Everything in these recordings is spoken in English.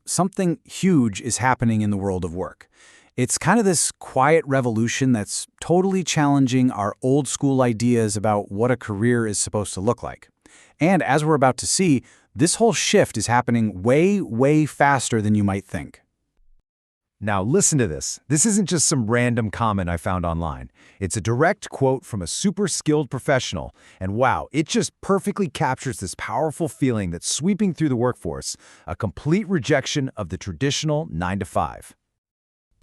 Something huge is happening in the world of work. It's kind of this quiet revolution that's totally challenging our old school ideas about what a career is supposed to look like. And as we're about to see, this whole shift is happening way, way faster than you might think. Now listen to this. This isn't just some random comment I found online. It's a direct quote from a super skilled professional, and wow, it just perfectly captures this powerful feeling that's sweeping through the workforce, a complete rejection of the traditional 9-to-5.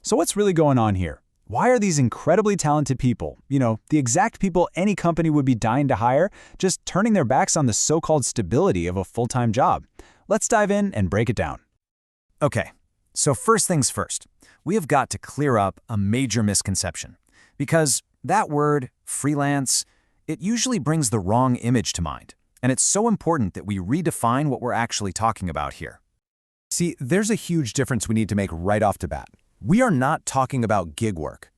So what's really going on here? Why are these incredibly talented people, the exact people any company would be dying to hire, just turning their backs on the so-called stability of a full-time job? Let's dive in and break it down. Okay. So first things first, we have got to clear up a major misconception. Because that word, freelance, it usually brings the wrong image to mind. And it's so important that we redefine what we're actually talking about here. See, there's a huge difference we need to make right off the bat. We are not talking about gig work,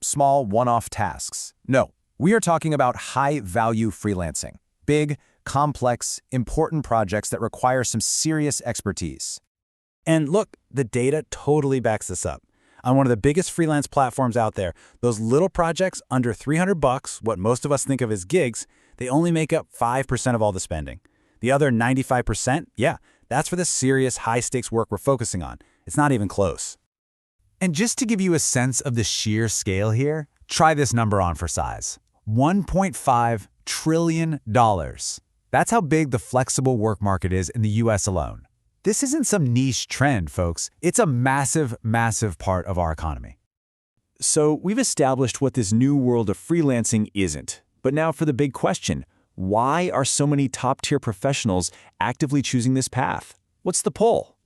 small one-off tasks. No, we are talking about high-value freelancing. Big, complex, important projects that require some serious expertise. And look, the data totally backs this up. On one of the biggest freelance platforms out there, those little projects under $300, what most of us think of as gigs, they only make up 5% of all the spending. The other 95%, that's for the serious high-stakes work we're focusing on. It's not even close. And just to give you a sense of the sheer scale here, try this number on for size. $1.5 trillion. That's how big the flexible work market is in the US alone. This isn't some niche trend, folks. It's a massive, massive part of our economy. So we've established what this new world of freelancing isn't. But now for the big question, why are so many top-tier professionals actively choosing this path? What's the pull?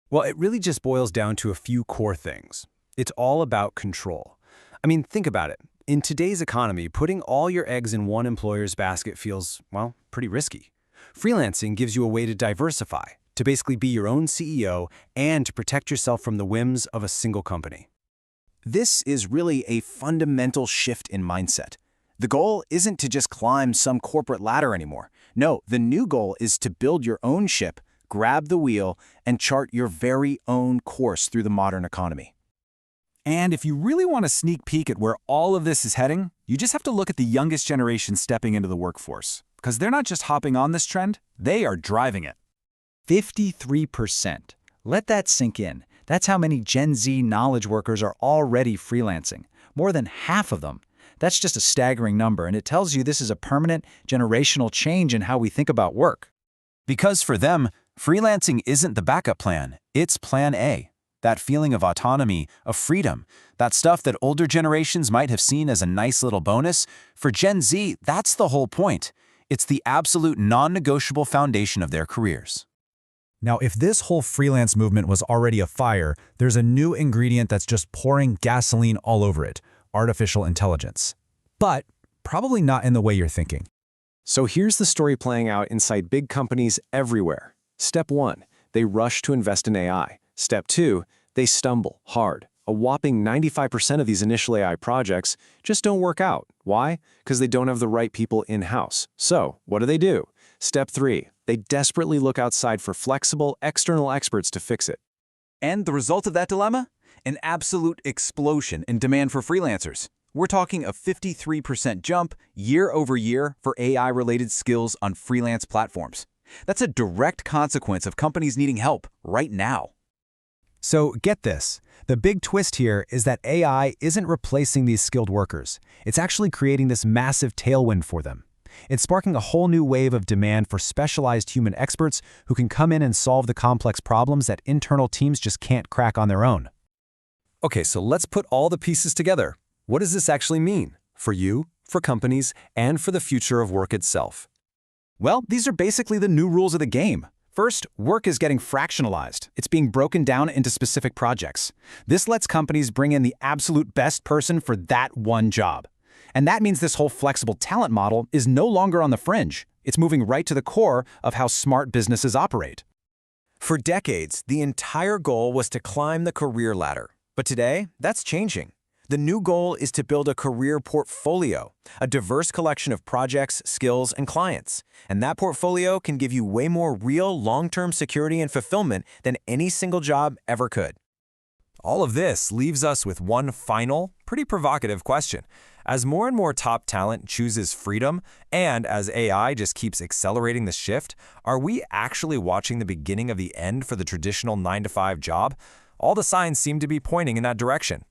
Well, it really just boils down to a few core things. It's all about control. Think about it. In today's economy, putting all your eggs in one employer's basket feels, pretty risky. Freelancing gives you a way to diversify, to basically be your own CEO and to protect yourself from the whims of a single company. This is really a fundamental shift in mindset. The goal isn't to just climb some corporate ladder anymore. No, the new goal is to build your own ship, grab the wheel, and chart your very own course through the modern economy. And if you really want a sneak peek at where all of this is heading, you just have to look at the youngest generation stepping into the workforce. Because they're not just hopping on this trend, they are driving it. 53%. Let that sink in. That's how many Gen Z knowledge workers are already freelancing. More than half of them. That's just a staggering number, and it tells you this is a permanent, generational change in how we think about work. Because for them, freelancing isn't the backup plan, it's plan A. That feeling of autonomy, of freedom, that stuff that older generations might have seen as a nice little bonus, for Gen Z, that's the whole point. It's the absolute non-negotiable foundation of their careers. Now, if this whole freelance movement was already a fire, there's a new ingredient that's just pouring gasoline all over it: artificial intelligence. But probably not in the way you're thinking. So here's the story playing out inside big companies everywhere. Step 1, they rush to invest in AI. Step 2, they stumble hard. A whopping 95% of these initial AI projects just don't work out. Why? Because they don't have the right people in-house. So, what do? Step 3, they desperately look outside for flexible, external experts to fix it. And the result of that dilemma? An absolute explosion in demand for freelancers. We're talking a 53% jump year over year for AI-related skills on freelance platforms. That's a direct consequence of companies needing help right now. So get this. The big twist here is that AI isn't replacing these skilled workers. It's actually creating this massive tailwind for them. It's sparking a whole new wave of demand for specialized human experts who can come in and solve the complex problems that internal teams just can't crack on their own. Okay, so let's put all the pieces together. What does this actually mean? For you, for companies, and for the future of work itself? Well, these are basically the new rules of the game. First, work is getting fractionalized. It's being broken down into specific projects. This lets companies bring in the absolute best person for that one job. And that means this whole flexible talent model is no longer on the fringe. It's moving right to the core of how smart businesses operate. For decades, the entire goal was to climb the career ladder. But today, that's changing. The new goal is to build a career portfolio, a diverse collection of projects, skills, and clients. And that portfolio can give you way more real, long-term security and fulfillment than any single job ever could. All of this leaves us with one final, pretty provocative question. As more and more top talent chooses freedom, and as AI just keeps accelerating the shift, are we actually watching the beginning of the end for the traditional 9-to-5 job? All the signs seem to be pointing in that direction.